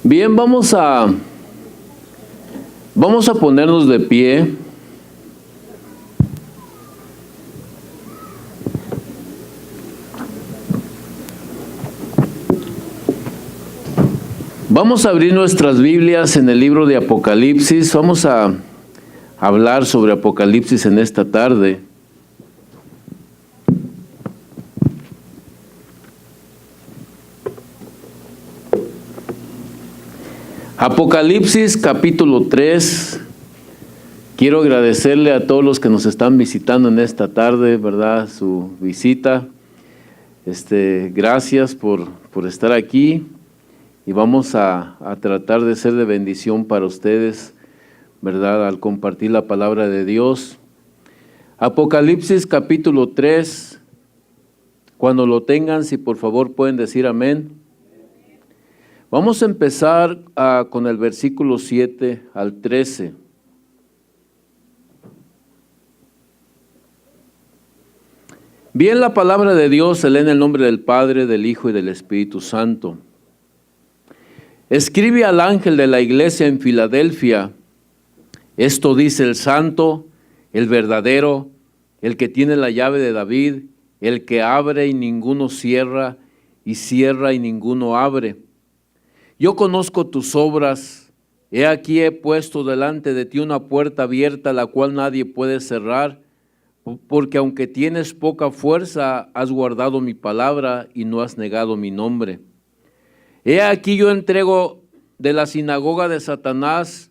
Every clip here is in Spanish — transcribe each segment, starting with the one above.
Bien, vamos a ponernos de pie. Vamos a abrir nuestras Biblias en el libro de Apocalipsis. Vamos a hablar sobre Apocalipsis en esta tarde. Apocalipsis capítulo 3. Quiero agradecerle a todos los que nos están visitando en esta tarde, ¿verdad? Su visita. Gracias por estar aquí y vamos a tratar de ser de bendición para ustedes, ¿verdad? Al compartir la palabra de Dios. Apocalipsis capítulo 3. Cuando lo tengan, si por favor pueden decir amén. Vamos a empezar con el versículo 7 al 13. Bien, la palabra de Dios se lee en el nombre del Padre, del Hijo y del Espíritu Santo. Escribe al ángel de la iglesia en Filadelfia: esto dice el santo, el verdadero, el que tiene la llave de David, el que abre y ninguno cierra, y cierra y ninguno abre. Yo conozco tus obras, he aquí he puesto delante de ti una puerta abierta, la cual nadie puede cerrar, porque aunque tienes poca fuerza, has guardado mi palabra y no has negado mi nombre. He aquí yo entrego de la sinagoga de Satanás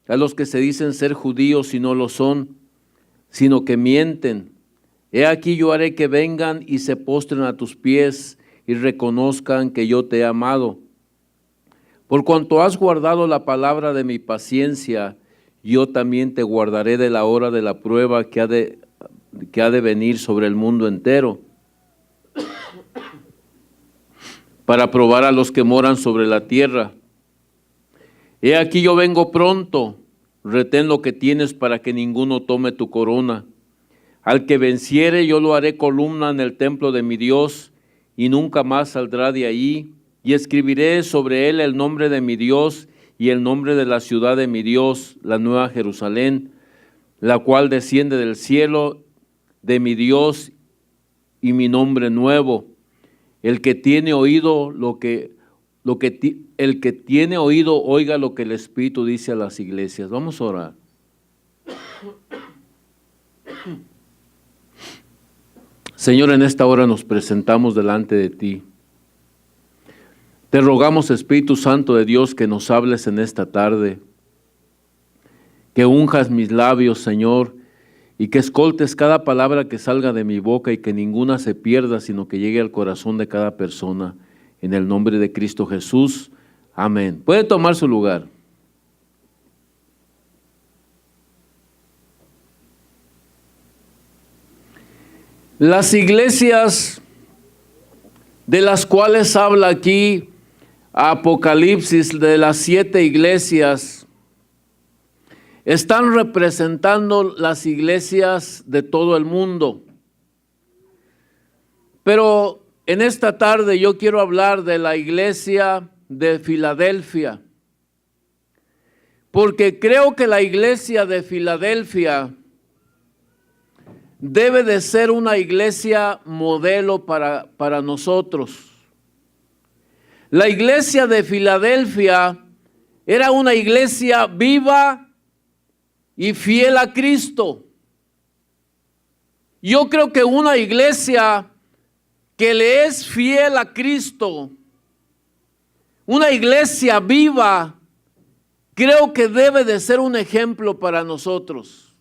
a los que se dicen ser judíos y no lo son, sino que mienten. He aquí yo haré que vengan y se postren a tus pies y reconozcan que yo te he amado. Por cuanto has guardado la palabra de mi paciencia, yo también te guardaré de la hora de la prueba que ha de venir sobre el mundo entero, para probar a los que moran sobre la tierra. He aquí yo vengo pronto, retén lo que tienes para que ninguno tome tu corona. Al que venciere yo lo haré columna en el templo de mi Dios, y nunca más saldrá de ahí. Y escribiré sobre él el nombre de mi Dios y el nombre de la ciudad de mi Dios, la nueva Jerusalén, la cual desciende del cielo de mi Dios, y mi nombre nuevo. El que tiene oído el que tiene oído oiga lo que el Espíritu dice a las iglesias. Vamos a orar. Señor, en esta hora nos presentamos delante de ti. Te rogamos, Espíritu Santo de Dios, que nos hables en esta tarde, que unjas mis labios, Señor, y que escoltes cada palabra que salga de mi boca y que ninguna se pierda, sino que llegue al corazón de cada persona. En el nombre de Cristo Jesús. Amén. Puede tomar su lugar. Las iglesias de las cuales habla aquí Apocalipsis, de las 7 iglesias, están representando las iglesias de todo el mundo. Pero en esta tarde yo quiero hablar de la iglesia de Filadelfia, porque creo que la iglesia de Filadelfia debe de ser una iglesia modelo para nosotros. La iglesia de Filadelfia era una iglesia viva y fiel a Cristo. Yo creo que una iglesia que le es fiel a Cristo, una iglesia viva, creo que debe de ser un ejemplo para nosotros.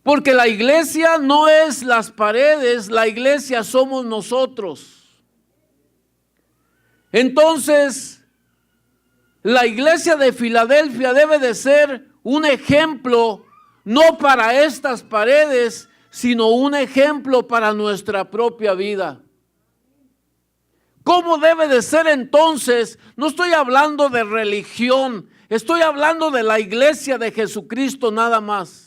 Porque la iglesia no es las paredes, la iglesia somos nosotros. Entonces, la iglesia de Filadelfia debe de ser un ejemplo, no para estas paredes, sino un ejemplo para nuestra propia vida. ¿Cómo debe de ser entonces? No estoy hablando de religión, estoy hablando de la iglesia de Jesucristo nada más.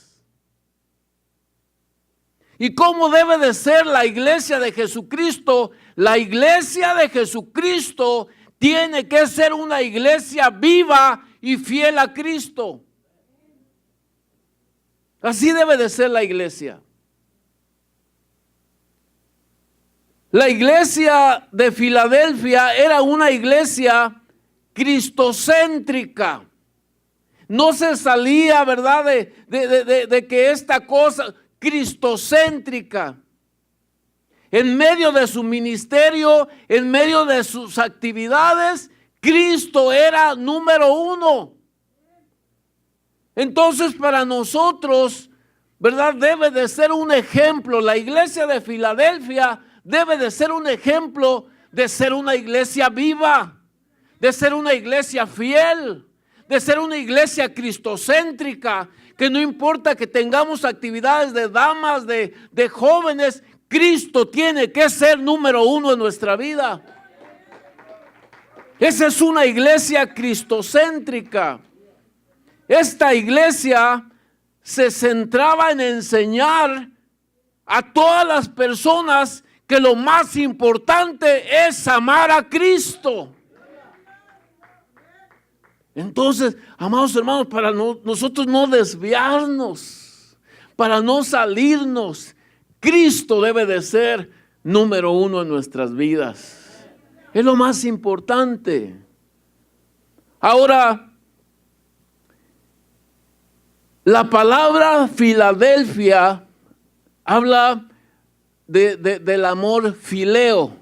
¿Y cómo debe de ser la iglesia de Jesucristo? La iglesia de Jesucristo tiene que ser una iglesia viva y fiel a Cristo. Así debe de ser la iglesia. La iglesia de Filadelfia era una iglesia cristocéntrica. No se salía, ¿verdad?, de que esta cosa cristocéntrica. En medio de su ministerio, en medio de sus actividades, Cristo era número uno. Entonces, para nosotros, ¿verdad?, debe de ser un ejemplo. La iglesia de Filadelfia debe de ser un ejemplo de ser una iglesia viva, de ser una iglesia fiel, de ser una iglesia cristocéntrica, que no importa que tengamos actividades de damas, de jóvenes, Cristo tiene que ser número uno en nuestra vida. Esa es una iglesia cristocéntrica. Esta iglesia se centraba en enseñar a todas las personas que lo más importante es amar a Cristo. Entonces, amados hermanos, para nosotros no desviarnos, para no salirnos, Cristo debe de ser número uno en nuestras vidas. Es lo más importante. Ahora, la palabra Filadelfia habla del amor fileo.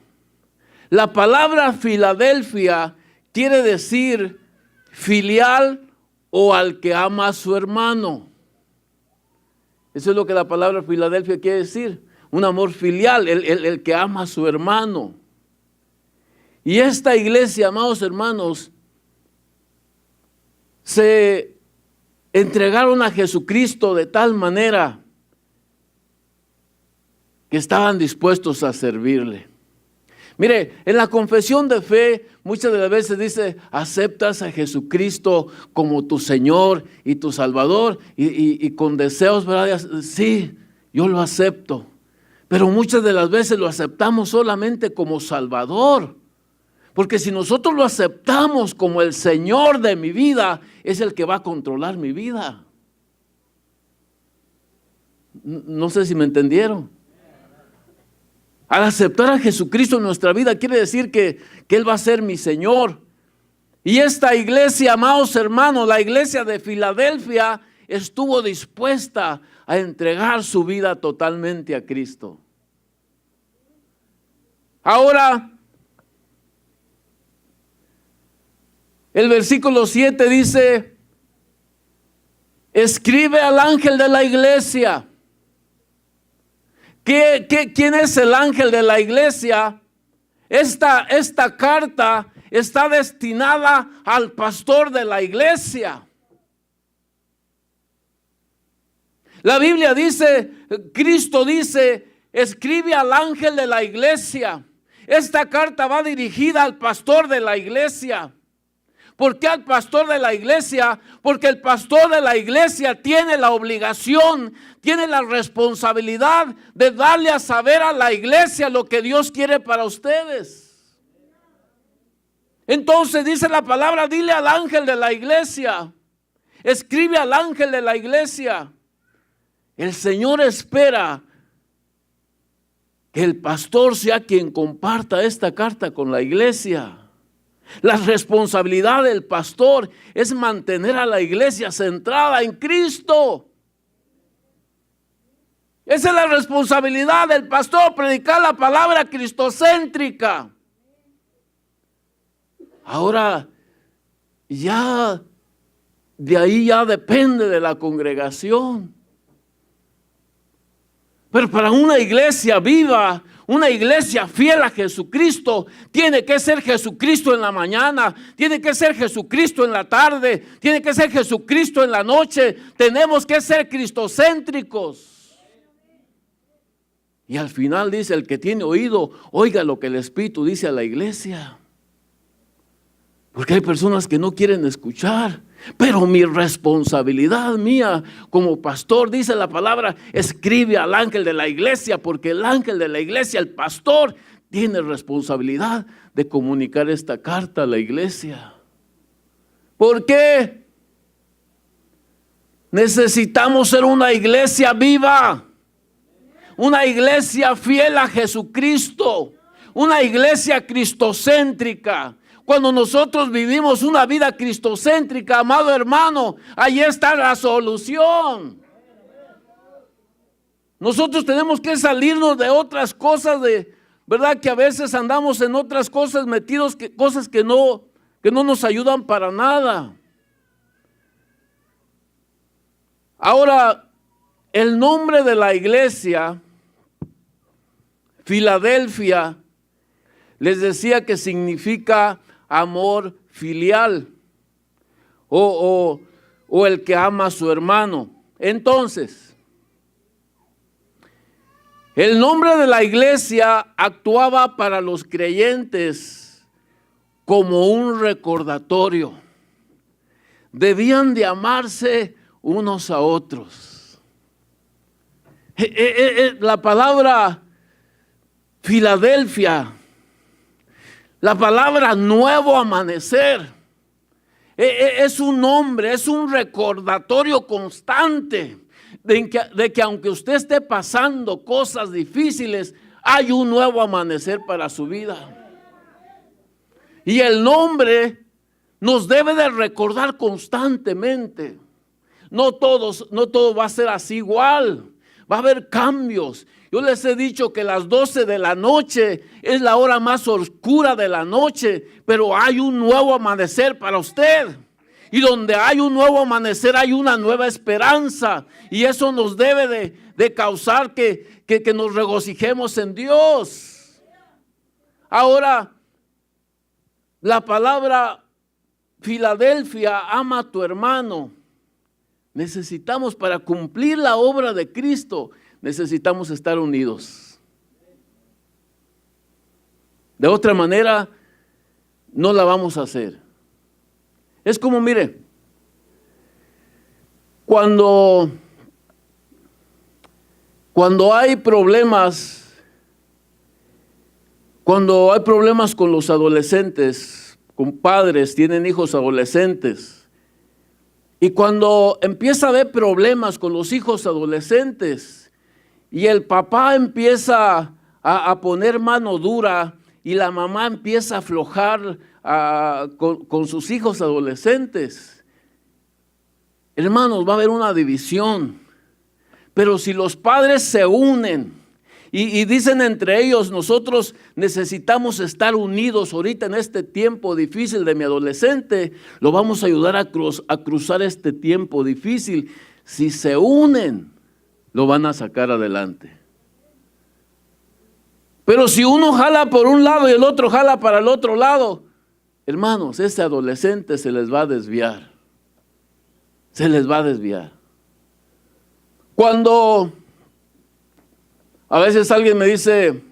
La palabra Filadelfia quiere decir filial o al que ama a su hermano. Eso es lo que la palabra Filadelfia quiere decir. Un amor filial, el que ama a su hermano. Y esta iglesia, amados hermanos, se entregaron a Jesucristo de tal manera que estaban dispuestos a servirle. Mire, en la confesión de fe muchas de las veces dice: aceptas a Jesucristo como tu Señor y tu Salvador, y con deseos, ¿verdad? Sí, yo lo acepto. Pero muchas de las veces lo aceptamos solamente como Salvador. Porque si nosotros lo aceptamos como el Señor de mi vida, es el que va a controlar mi vida. No sé si me entendieron. Al aceptar a Jesucristo en nuestra vida, quiere decir que Él va a ser mi Señor. Y esta iglesia, amados hermanos, la iglesia de Filadelfia, estuvo dispuesta a entregar su vida totalmente a Cristo. Ahora, el versículo 7 dice: escribe al ángel de la iglesia. ¿Quién es el ángel de la iglesia? Esta carta está destinada al pastor de la iglesia. La Biblia dice, Cristo dice: escribe al ángel de la iglesia. Esta carta va dirigida al pastor de la iglesia. ¿Por qué al pastor de la iglesia? Porque el pastor de la iglesia tiene la obligación, tiene la responsabilidad de darle a saber a la iglesia lo que Dios quiere para ustedes. Entonces dice la palabra: dile al ángel de la iglesia, escribe al ángel de la iglesia. El Señor espera que el pastor sea quien comparta esta carta con la iglesia. La responsabilidad del pastor es mantener a la iglesia centrada en Cristo. Esa es la responsabilidad del pastor, predicar la palabra cristocéntrica. Ahora, ya de ahí ya depende de la congregación. Pero para una iglesia viva, una iglesia fiel a Jesucristo, tiene que ser Jesucristo en la mañana, tiene que ser Jesucristo en la tarde, tiene que ser Jesucristo en la noche. Tenemos que ser cristocéntricos. Y al final dice: el que tiene oído, oiga lo que el Espíritu dice a la iglesia. Porque hay personas que no quieren escuchar. Pero mi responsabilidad mía como pastor, dice la palabra, escribe al ángel de la iglesia, porque el ángel de la iglesia, el pastor, tiene responsabilidad de comunicar esta carta a la iglesia. ¿Por qué? Necesitamos ser una iglesia viva, una iglesia fiel a Jesucristo, una iglesia cristocéntrica. Cuando nosotros vivimos una vida cristocéntrica, amado hermano, ahí está la solución. Nosotros tenemos que salirnos de otras cosas, ¿verdad? Que a veces andamos en otras cosas metidos, cosas que no nos ayudan para nada. Ahora, el nombre de la iglesia, Filadelfia, les decía que significa amor filial o el que ama a su hermano. Entonces, el nombre de la iglesia actuaba para los creyentes como un recordatorio. Debían de amarse unos a otros. La palabra Filadelfia, la palabra nuevo amanecer, es un nombre, es un recordatorio constante de que aunque usted esté pasando cosas difíciles, hay un nuevo amanecer para su vida. Y el nombre nos debe de recordar constantemente. No todo va a ser así igual. Va a haber cambios. Yo les he dicho que las 12 de la noche es la hora más oscura de la noche, pero hay un nuevo amanecer para usted. Y donde hay un nuevo amanecer hay una nueva esperanza. Y eso nos debe de causar que nos regocijemos en Dios. Ahora, la palabra Filadelfia, ama a tu hermano. Necesitamos, para cumplir la obra de Cristo, necesitamos estar unidos. De otra manera, no la vamos a hacer. Es como, mire, cuando hay problemas, con los adolescentes, con padres, tienen hijos adolescentes, y cuando empieza a haber problemas con los hijos adolescentes y el papá empieza a poner mano dura y la mamá empieza a aflojar con sus hijos adolescentes, hermanos, va a haber una división. Pero si los padres se unen y dicen entre ellos, nosotros necesitamos estar unidos ahorita en este tiempo difícil de mi adolescente, lo vamos a ayudar a cruzar este tiempo difícil. Si se unen, lo van a sacar adelante. Pero si uno jala por un lado y el otro jala para el otro lado, hermanos, ese adolescente se les va a desviar. Se les va a desviar. Cuando a veces alguien me dice,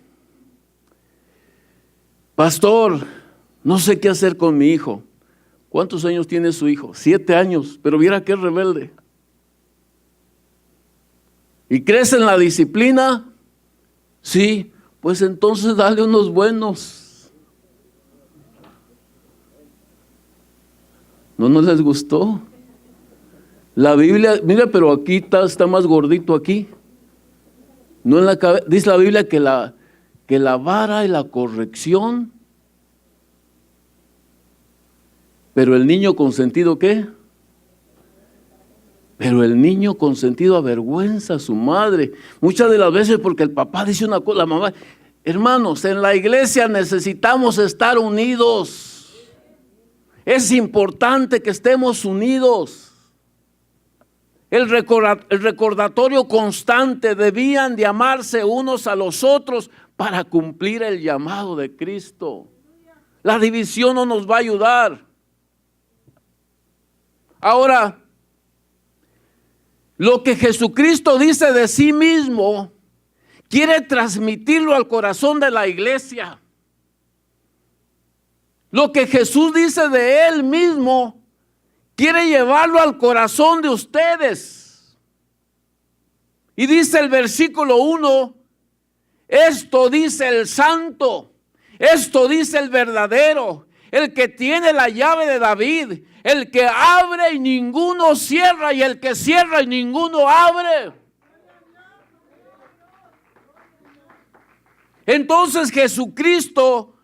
pastor, no sé qué hacer con mi hijo. ¿Cuántos años tiene su hijo? 7 años, pero viera qué rebelde. ¿Y crece en la disciplina? Sí, pues entonces dale unos buenos. ¿No les gustó? La Biblia, mira, pero aquí está más gordito aquí. No en la cabeza. Dice la Biblia que la vara y la corrección. Pero el niño consentido, ¿qué? Pero el niño consentido avergüenza a su madre. Muchas de las veces porque el papá dice una cosa, la mamá. Hermanos, en la iglesia necesitamos estar unidos. Es importante que estemos unidos. El recordatorio constante, debían de amarse unos a los otros para cumplir el llamado de Cristo. La división no nos va a ayudar. Ahora, lo que Jesucristo dice de sí mismo, quiere transmitirlo al corazón de la iglesia. Lo que Jesús dice de Él mismo, quiere llevarlo al corazón de ustedes. Y dice el versículo 1, esto dice el santo. Esto dice el verdadero, el que tiene la llave de David, el que abre y ninguno cierra, y el que cierra y ninguno abre. Entonces Jesucristo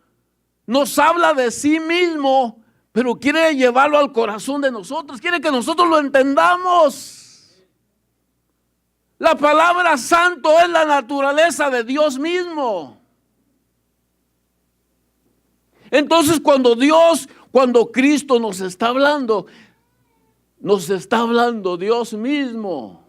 nos habla de sí mismo, pero quiere llevarlo al corazón de nosotros, quiere que nosotros lo entendamos. La palabra santo es la naturaleza de Dios mismo. Entonces cuando Cristo nos está hablando Dios mismo.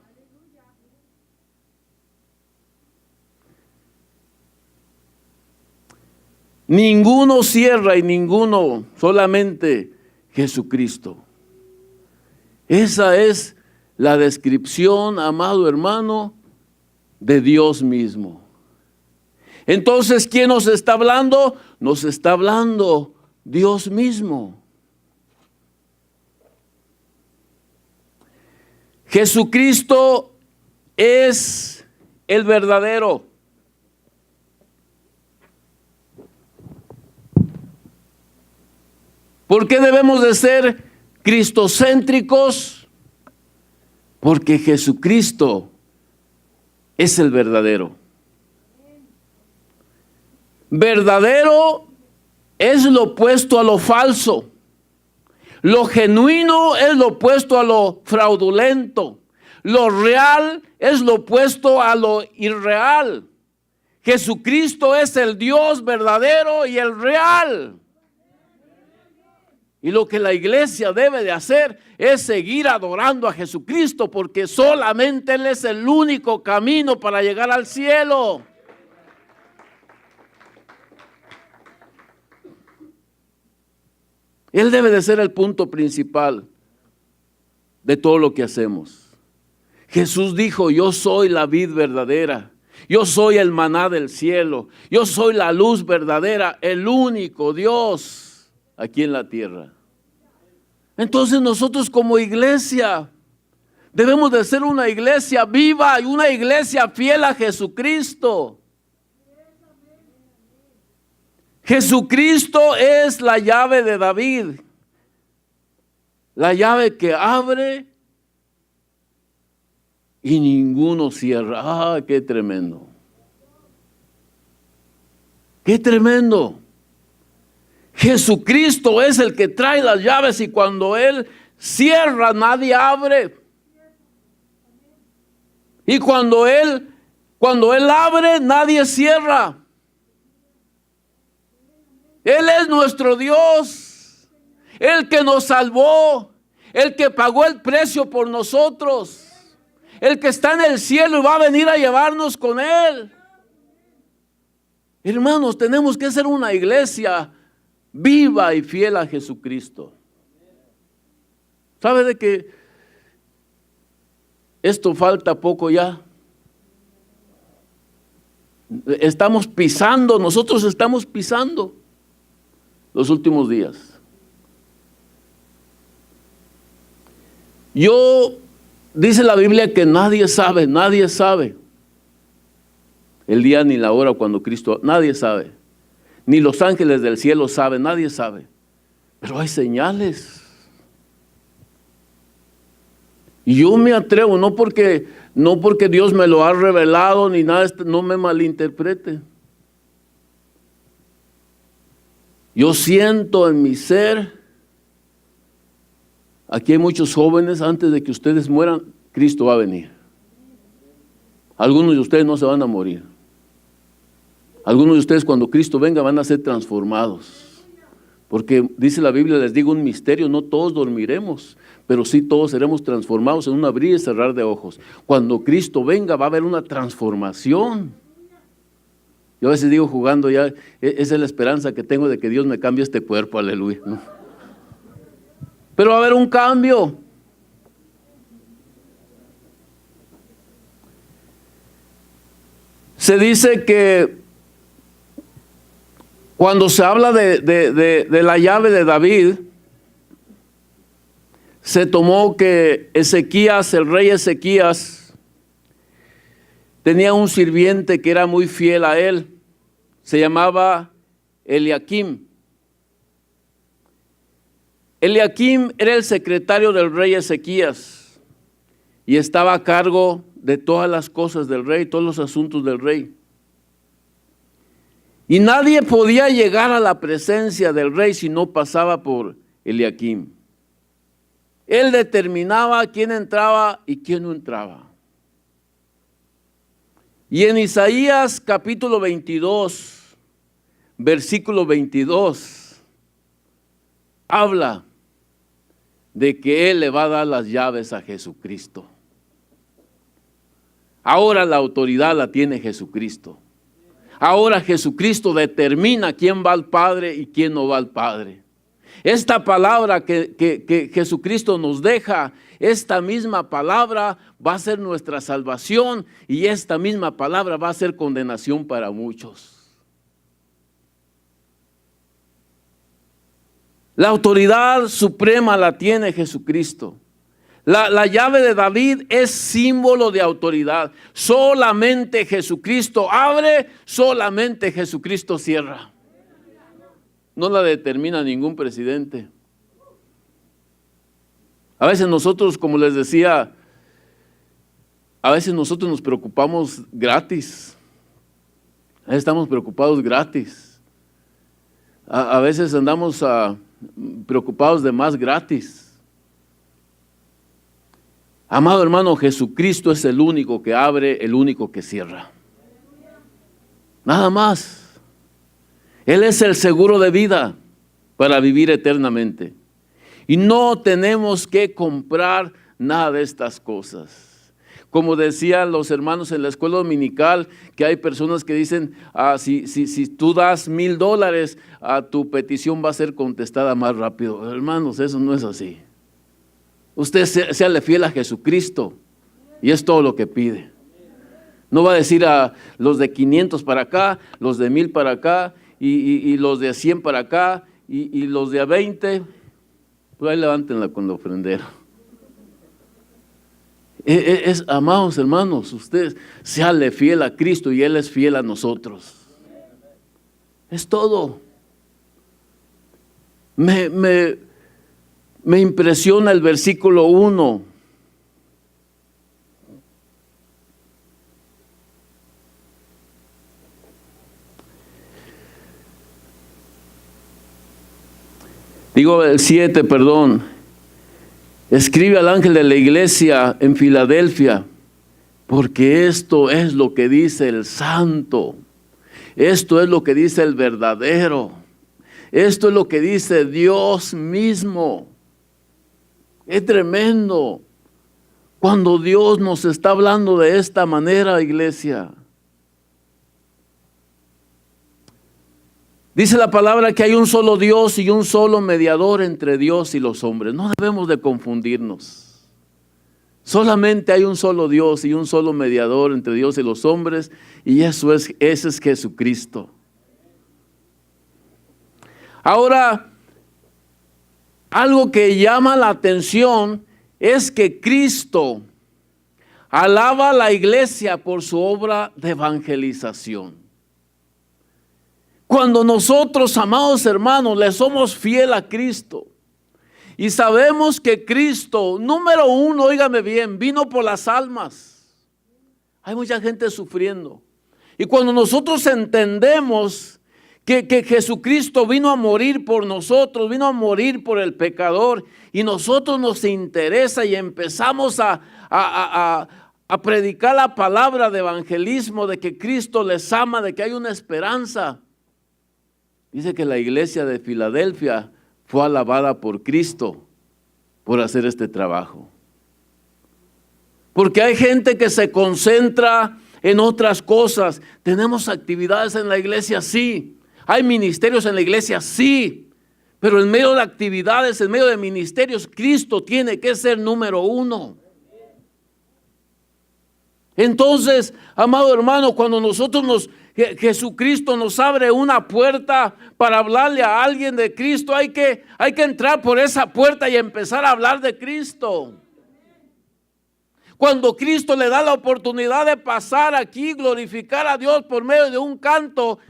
Ninguno cierra y ninguno, solamente Jesucristo. Esa es la descripción, amado hermano, de Dios mismo. Entonces, ¿quién nos está hablando? Nos está hablando Dios mismo. Jesucristo es el verdadero. ¿Por qué debemos de ser cristocéntricos? Porque Jesucristo es el verdadero. Verdadero es lo opuesto a lo falso. Lo genuino es lo opuesto a lo fraudulento. Lo real es lo opuesto a lo irreal. Jesucristo es el Dios verdadero y el real. Y lo que la iglesia debe de hacer es seguir adorando a Jesucristo, porque solamente Él es el único camino para llegar al cielo. Él debe de ser el punto principal de todo lo que hacemos. Jesús dijo: yo soy la vid verdadera, yo soy el maná del cielo, yo soy la luz verdadera, el único Dios aquí en la tierra. Entonces nosotros como iglesia debemos de ser una iglesia viva y una iglesia fiel a Jesucristo. Jesucristo es la llave de David, la llave que abre y ninguno cierra. ¡Ah, qué tremendo! ¡Qué tremendo! Jesucristo es el que trae las llaves y cuando Él cierra, nadie abre. Y cuando Él abre, nadie cierra. Él es nuestro Dios, el que nos salvó, el que pagó el precio por nosotros, el que está en el cielo y va a venir a llevarnos con Él. Hermanos, tenemos que ser una iglesia viva y fiel a Jesucristo. ¿Sabe de que esto falta poco ya? Nosotros estamos pisando los últimos días. Dice la Biblia que nadie sabe el día ni la hora cuando Cristo, nadie sabe. Ni los ángeles del cielo saben, nadie sabe. Pero hay señales. Y yo me atrevo, no porque Dios me lo ha revelado ni nada, no me malinterprete. Yo siento en mi ser, aquí hay muchos jóvenes, antes de que ustedes mueran, Cristo va a venir. Algunos de ustedes no se van a morir. Algunos de ustedes cuando Cristo venga van a ser transformados. Porque dice la Biblia, les digo un misterio, no todos dormiremos, pero sí todos seremos transformados en un abrir y cerrar de ojos. Cuando Cristo venga va a haber una transformación. Yo a veces digo jugando ya, esa es la esperanza que tengo de que Dios me cambie este cuerpo, aleluya, ¿no? Pero va a haber un cambio. Se dice que cuando se habla de la llave de David, se tomó que el rey Ezequías, tenía un sirviente que era muy fiel a él. Se llamaba Eliakim. Eliakim era el secretario del rey Ezequías y estaba a cargo de todas las cosas del rey, todos los asuntos del rey. Y nadie podía llegar a la presencia del rey si no pasaba por Eliakim. Él determinaba quién entraba y quién no entraba. Y en Isaías capítulo 22, versículo 22, habla de que Él le va a dar las llaves a Jesucristo. Ahora la autoridad la tiene Jesucristo. Ahora Jesucristo determina quién va al Padre y quién no va al Padre. Esta palabra que Jesucristo nos deja, esta misma palabra va a ser nuestra salvación y esta misma palabra va a ser condenación para muchos. La autoridad suprema la tiene Jesucristo. La llave de David es símbolo de autoridad. Solamente Jesucristo abre, solamente Jesucristo cierra. No la determina ningún presidente. A veces nosotros, como les decía, a veces nosotros nos preocupamos gratis. A veces estamos preocupados gratis. A veces andamos preocupados de más gratis. Amado hermano, Jesucristo es el único que abre, el único que cierra. Nada más. Él es el seguro de vida para vivir eternamente. Y no tenemos que comprar nada de estas cosas. Como decían los hermanos en la escuela dominical, que hay personas que dicen, si tú das $1,000, tu petición va a ser contestada más rápido. Hermanos, eso no es así. Usted séale fiel a Jesucristo y es todo lo que pide. No va a decir a los de 500 para acá, los de 1,000 para acá y los de 100 para acá y los de 20, pues ahí levántenla con la ofrendera. Amados hermanos, ustedes séale fiel a Cristo y Él es fiel a nosotros. Es todo. Me impresiona el versículo 1. Digo el 7, perdón. Escribe al ángel de la iglesia en Filadelfia, porque esto es lo que dice el santo. Esto es lo que dice el verdadero. Esto es lo que dice Dios mismo. Es tremendo cuando Dios nos está hablando de esta manera, iglesia. Dice la palabra que hay un solo Dios y un solo mediador entre Dios y los hombres. No debemos de confundirnos. Solamente hay un solo Dios y un solo mediador entre Dios y los hombres, y ese es Jesucristo. Ahora, algo que llama la atención es que Cristo alaba a la iglesia por su obra de evangelización. Cuando nosotros, amados hermanos, le somos fiel a Cristo y sabemos que Cristo, número uno, óigame bien, vino por las almas. Hay mucha gente sufriendo. Y cuando nosotros entendemos que Jesucristo vino a morir por nosotros, vino a morir por el pecador, y nosotros nos interesa y empezamos a predicar la palabra de evangelismo, de que Cristo les ama, de que hay una esperanza. Dice que la iglesia de Filadelfia fue alabada por Cristo por hacer este trabajo. Porque hay gente que se concentra en otras cosas. Tenemos actividades en la iglesia, sí. Hay ministerios en la iglesia, sí. Pero en medio de actividades, en medio de ministerios, Cristo tiene que ser número uno. Entonces, amado hermano, cuando Jesucristo nos abre una puerta para hablarle a alguien de Cristo, hay que entrar por esa puerta y empezar a hablar de Cristo. Cuando Cristo le da la oportunidad de pasar aquí, glorificar a Dios por medio de un canto,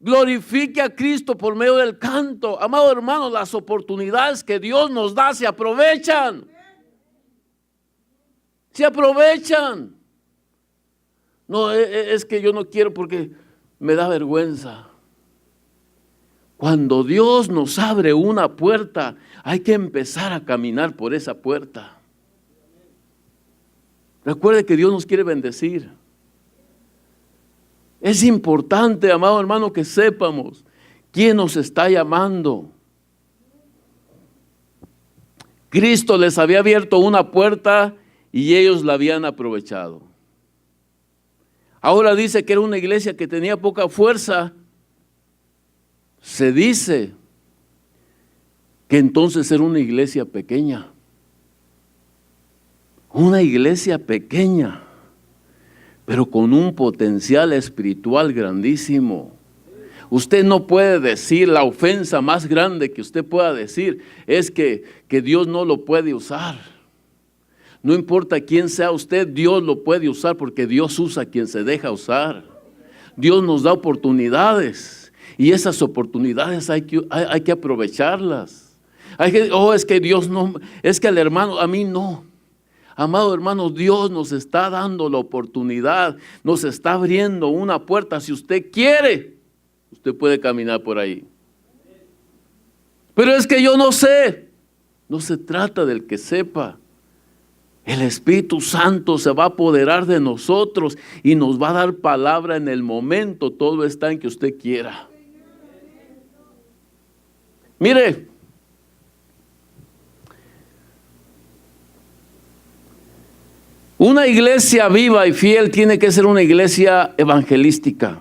Glorifique a Cristo por medio del canto. Amado hermano, las oportunidades que Dios nos da se aprovechan. Se aprovechan. No, es que yo no quiero porque me da vergüenza. Cuando Dios nos abre una puerta, hay que empezar a caminar por esa puerta. Recuerde que Dios nos quiere bendecir. Es importante, amado hermano, que sepamos quién nos está llamando. Cristo les había abierto una puerta y ellos la habían aprovechado. Ahora dice que era una iglesia que tenía poca fuerza. Se dice que entonces era una iglesia pequeña. Una iglesia pequeña, pero con un potencial espiritual grandísimo. Usted no puede decir, la ofensa más grande que usted pueda decir es que Dios no lo puede usar. No importa quién sea usted, Dios lo puede usar porque Dios usa a quien se deja usar. Dios nos da oportunidades y esas oportunidades hay que aprovecharlas. Es que Dios no, es que el hermano, a mí no. Amado hermano, Dios nos está dando la oportunidad, nos está abriendo una puerta. Si usted quiere, usted puede caminar por ahí. Pero es que yo no sé. No se trata del que sepa. El Espíritu Santo se va a apoderar de nosotros y nos va a dar palabra en el momento. Todo está en que usted quiera. Mire, una iglesia viva y fiel tiene que ser una iglesia evangelística.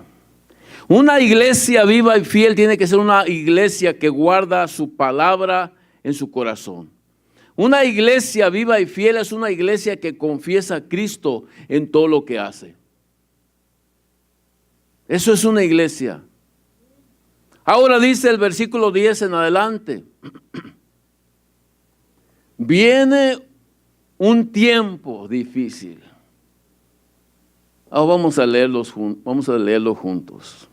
Una iglesia viva y fiel tiene que ser una iglesia que guarda su palabra en su corazón. Una iglesia viva y fiel es una iglesia que confiesa a Cristo en todo lo que hace. Eso es una iglesia. Ahora dice el versículo 10 en adelante. Viene un tiempo difícil. Vamos a leerlo juntos.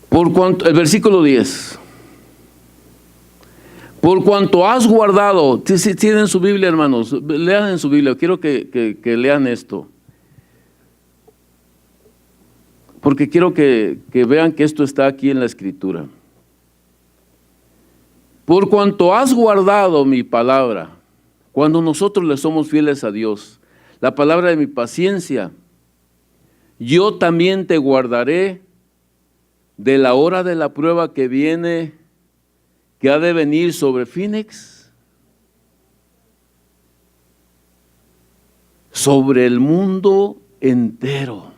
Por cuanto, el versículo 10. Por cuanto has guardado, si tienen su Biblia, hermanos, lean en su Biblia, quiero que lean esto. Porque quiero que vean que esto está aquí en la Escritura. Por cuanto has guardado mi palabra, cuando nosotros le somos fieles a Dios, la palabra de mi paciencia, yo también te guardaré de la hora de la prueba que viene, que ha de venir sobre Phoenix, sobre el mundo entero.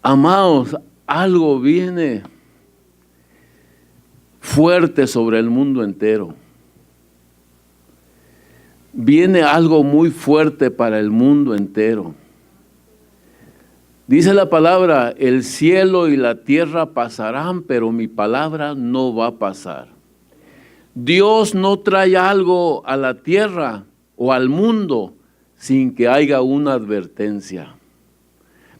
Amados, algo viene fuerte sobre el mundo entero. Viene algo muy fuerte para el mundo entero. Dice la palabra, el cielo y la tierra pasarán, pero mi palabra no va a pasar. Dios no trae algo a la tierra o al mundo sin que haya una advertencia.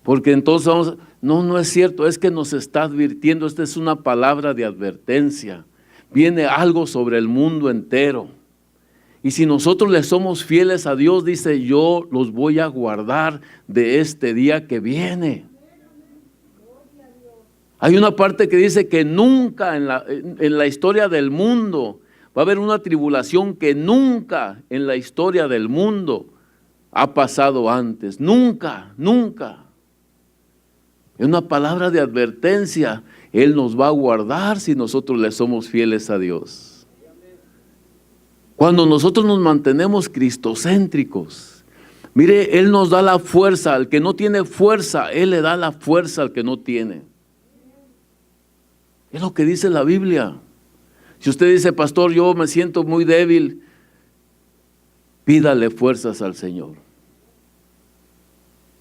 Porque entonces no es cierto, es que nos está advirtiendo, esta es una palabra de advertencia. Viene algo sobre el mundo entero. Y si nosotros le somos fieles a Dios, dice, yo los voy a guardar de este día que viene. Hay una parte que dice que nunca en la historia del mundo va a haber una tribulación que nunca en la historia del mundo ha pasado antes. Nunca, nunca. Es una palabra de advertencia. Él nos va a guardar si nosotros le somos fieles a Dios. Cuando nosotros nos mantenemos cristocéntricos, mire, Él nos da la fuerza. Al que no tiene fuerza, Él le da la fuerza al que no tiene. Es lo que dice la Biblia. Si usted dice, pastor, yo me siento muy débil, pídale fuerzas al Señor.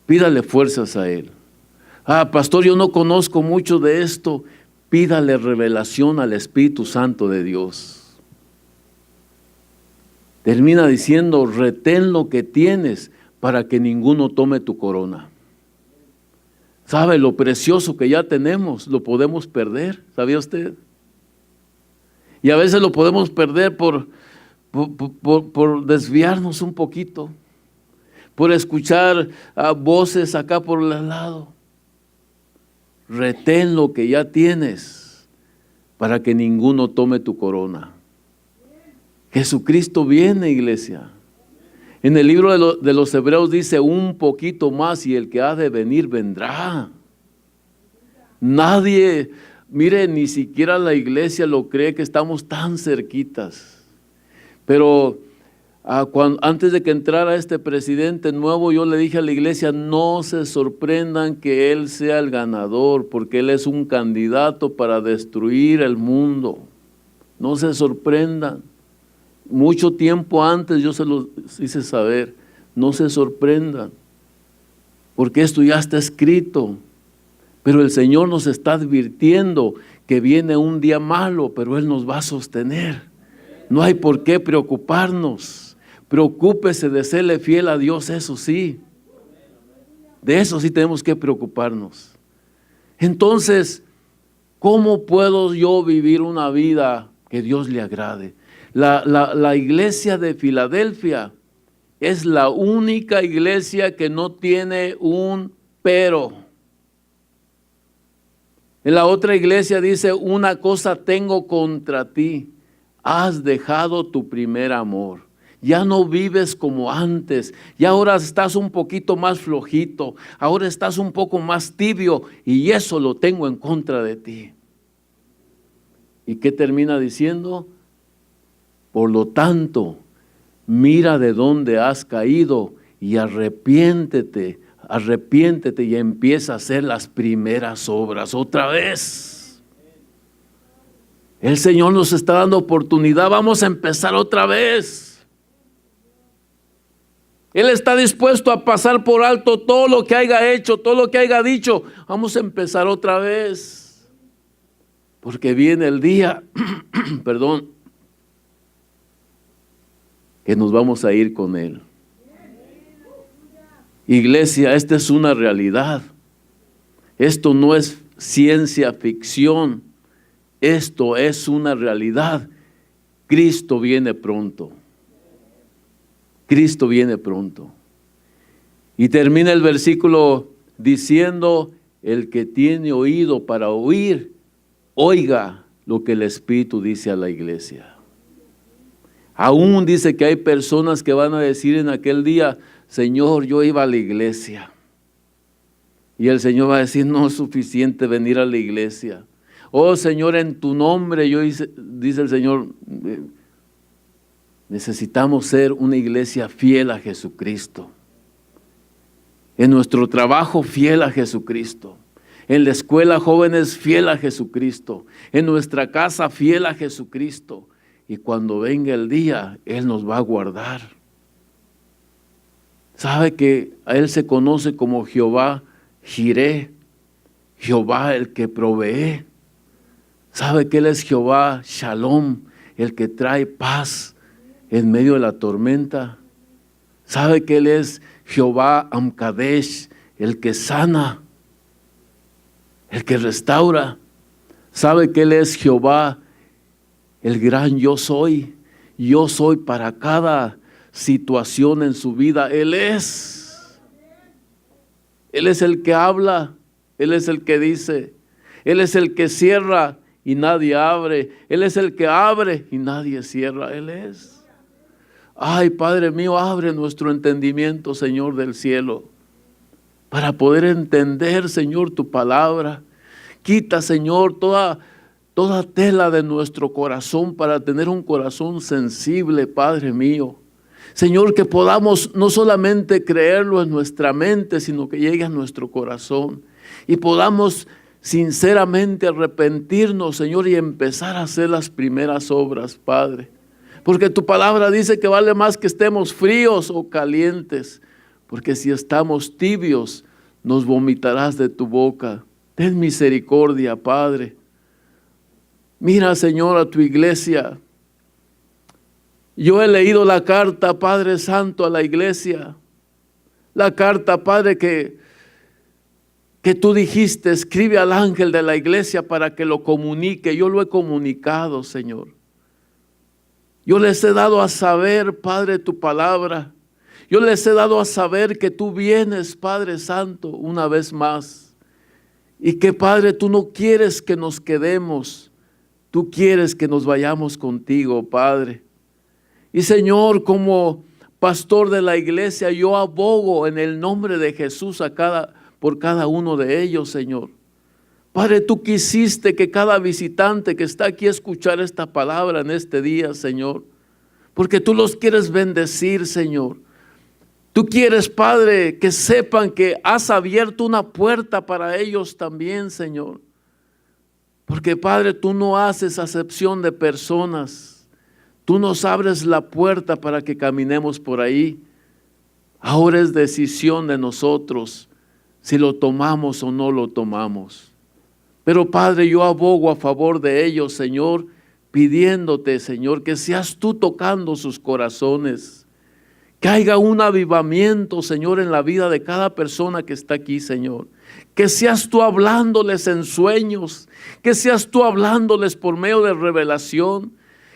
Pídale fuerzas a Él. Pastor, yo no conozco mucho de esto. Pídale revelación al Espíritu Santo de Dios. termina diciendo, retén lo que tienes para que ninguno tome tu corona. ¿Sabe? Lo precioso que ya tenemos, lo podemos perder, ¿sabía usted? Y a veces lo podemos perder por desviarnos un poquito, por escuchar voces acá por el lado. Retén lo que ya tienes para que ninguno tome tu corona. Jesucristo viene, iglesia. En el libro de los Hebreos dice un poquito más y el que ha de venir vendrá. Nadie, mire, ni siquiera la iglesia lo cree que estamos tan cerquitas. Pero antes de que entrara este presidente nuevo, yo le dije a la iglesia, no se sorprendan que él sea el ganador, porque él es un candidato para destruir el mundo. No se sorprendan. Mucho tiempo antes yo se los hice saber, no se sorprendan, porque esto ya está escrito. Pero el Señor nos está advirtiendo que viene un día malo, pero Él nos va a sostener. No hay por qué preocuparnos. Preocúpese de serle fiel a Dios, eso sí. De eso sí tenemos que preocuparnos. Entonces, ¿cómo puedo yo vivir una vida que Dios le agrade? La iglesia de Filadelfia es la única iglesia que no tiene un pero. En la otra iglesia dice, una cosa tengo contra ti, has dejado tu primer amor. Ya no vives como antes, ya ahora estás un poquito más flojito, ahora estás un poco más tibio y eso lo tengo en contra de ti. ¿Y qué termina diciendo? Por lo tanto, mira de dónde has caído y arrepiéntete y empieza a hacer las primeras obras otra vez. El Señor nos está dando oportunidad, vamos a empezar otra vez. Él está dispuesto a pasar por alto todo lo que haya hecho, todo lo que haya dicho. Vamos a empezar otra vez. Porque viene el día, perdón, que nos vamos a ir con Él. Iglesia, esta es una realidad. Esto no es ciencia ficción. Esto es una realidad. Cristo viene pronto. Cristo viene pronto. Y termina el versículo diciendo, el que tiene oído para oír, oiga lo que el Espíritu dice a la iglesia. Aún dice que hay personas que van a decir en aquel día, Señor, yo iba a la iglesia. Y el Señor va a decir, no es suficiente venir a la iglesia. Oh Señor, en tu nombre, dice el Señor, necesitamos ser una iglesia fiel a Jesucristo. En nuestro trabajo, fiel a Jesucristo. En la escuela, jóvenes, fiel a Jesucristo. En nuestra casa, fiel a Jesucristo. Y cuando venga el día, Él nos va a guardar. ¿Sabe que a Él se conoce como Jehová Jireh? Jehová el que provee. ¿Sabe que Él es Jehová Shalom, el que trae paz en medio de la tormenta? ¿Sabe que Él es Jehová Amkadesh, el que sana, el que restaura? ¿Sabe que Él es Jehová el gran yo soy? Yo soy para cada situación en su vida. Él es el que habla, Él es el que dice, Él es el que cierra y nadie abre, Él es el que abre y nadie cierra, Él es. Ay, Padre mío, abre nuestro entendimiento, Señor del cielo, para poder entender, Señor, tu palabra. Quita, Señor, toda tela de nuestro corazón para tener un corazón sensible, Padre mío. Señor, que podamos no solamente creerlo en nuestra mente, sino que llegue a nuestro corazón y podamos sinceramente arrepentirnos, Señor, y empezar a hacer las primeras obras, Padre. Porque tu palabra dice que vale más que estemos fríos o calientes, porque si estamos tibios, nos vomitarás de tu boca. Ten misericordia, Padre. Mira, Señor, a tu iglesia. Yo he leído la carta, Padre Santo, a la iglesia. La carta, Padre, que tú dijiste, escribe al ángel de la iglesia para que lo comunique. Yo lo he comunicado, Señor. Yo les he dado a saber, Padre, tu palabra. Yo les he dado a saber que tú vienes, Padre Santo, una vez más. Y que, Padre, tú no quieres que nos quedemos. Tú quieres que nos vayamos contigo, Padre. Y Señor, como pastor de la iglesia, yo abogo en el nombre de Jesús por cada uno de ellos, Señor. Padre, tú quisiste que cada visitante que está aquí a escuchar esta palabra en este día, Señor, porque tú los quieres bendecir, Señor. Tú quieres, Padre, que sepan que has abierto una puerta para ellos también, Señor. Porque, Padre, tú no haces acepción de personas. Tú nos abres la puerta para que caminemos por ahí. Ahora es decisión de nosotros si lo tomamos o no lo tomamos. Pero, Padre, yo abogo a favor de ellos, Señor, pidiéndote, Señor, que seas tú tocando sus corazones. Que haya un avivamiento, Señor, en la vida de cada persona que está aquí, Señor. Que seas tú hablándoles en sueños. Que seas tú hablándoles por medio de revelación.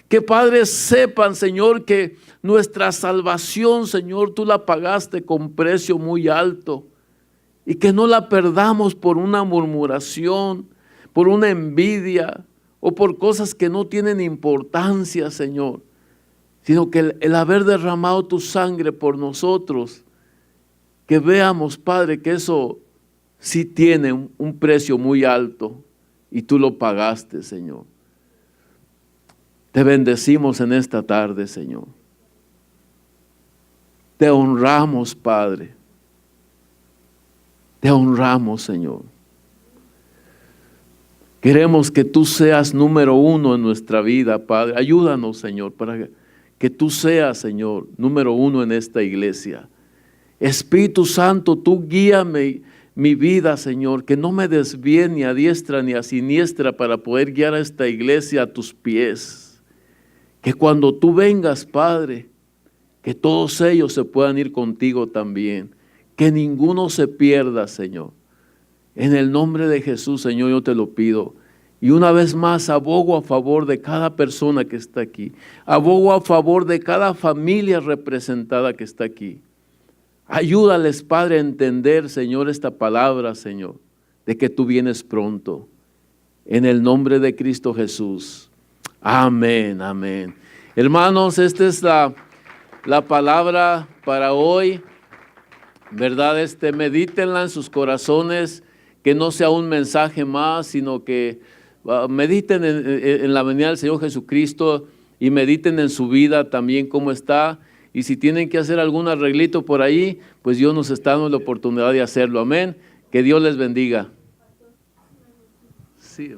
Que, Padre, sepan, Señor, que nuestra salvación, Señor, tú la pagaste con precio muy alto. Y que no la perdamos por una murmuración, por una envidia o por cosas que no tienen importancia, Señor. Sino que el haber derramado tu sangre por nosotros, que veamos, Padre, que eso sí tiene un precio muy alto y tú lo pagaste, Señor. Te bendecimos en esta tarde, Señor. Te honramos, Padre. Te honramos, Señor. Queremos que tú seas número uno en nuestra vida, Padre. Ayúdanos, Señor, para que tú seas, Señor, número uno en esta iglesia. Espíritu Santo, tú guíame mi vida, Señor, que no me desvíe ni a diestra ni a siniestra para poder guiar a esta iglesia a tus pies. Que cuando tú vengas, Padre, que todos ellos se puedan ir contigo también. Que ninguno se pierda, Señor. En el nombre de Jesús, Señor, yo te lo pido. Y una vez más abogo a favor de cada persona que está aquí. Abogo a favor de cada familia representada que está aquí. Ayúdales, Padre, a entender, Señor, esta palabra, Señor, de que tú vienes pronto. En el nombre de Cristo Jesús. Amén, amén. Hermanos, esta es la palabra para hoy, ¿verdad? Medítenla en sus corazones, que no sea un mensaje más, sino que mediten en la venida del Señor Jesucristo y mediten en su vida también cómo está. Y si tienen que hacer algún arreglito por ahí, pues Dios nos está dando la oportunidad de hacerlo. Amén. Que Dios les bendiga. Sí.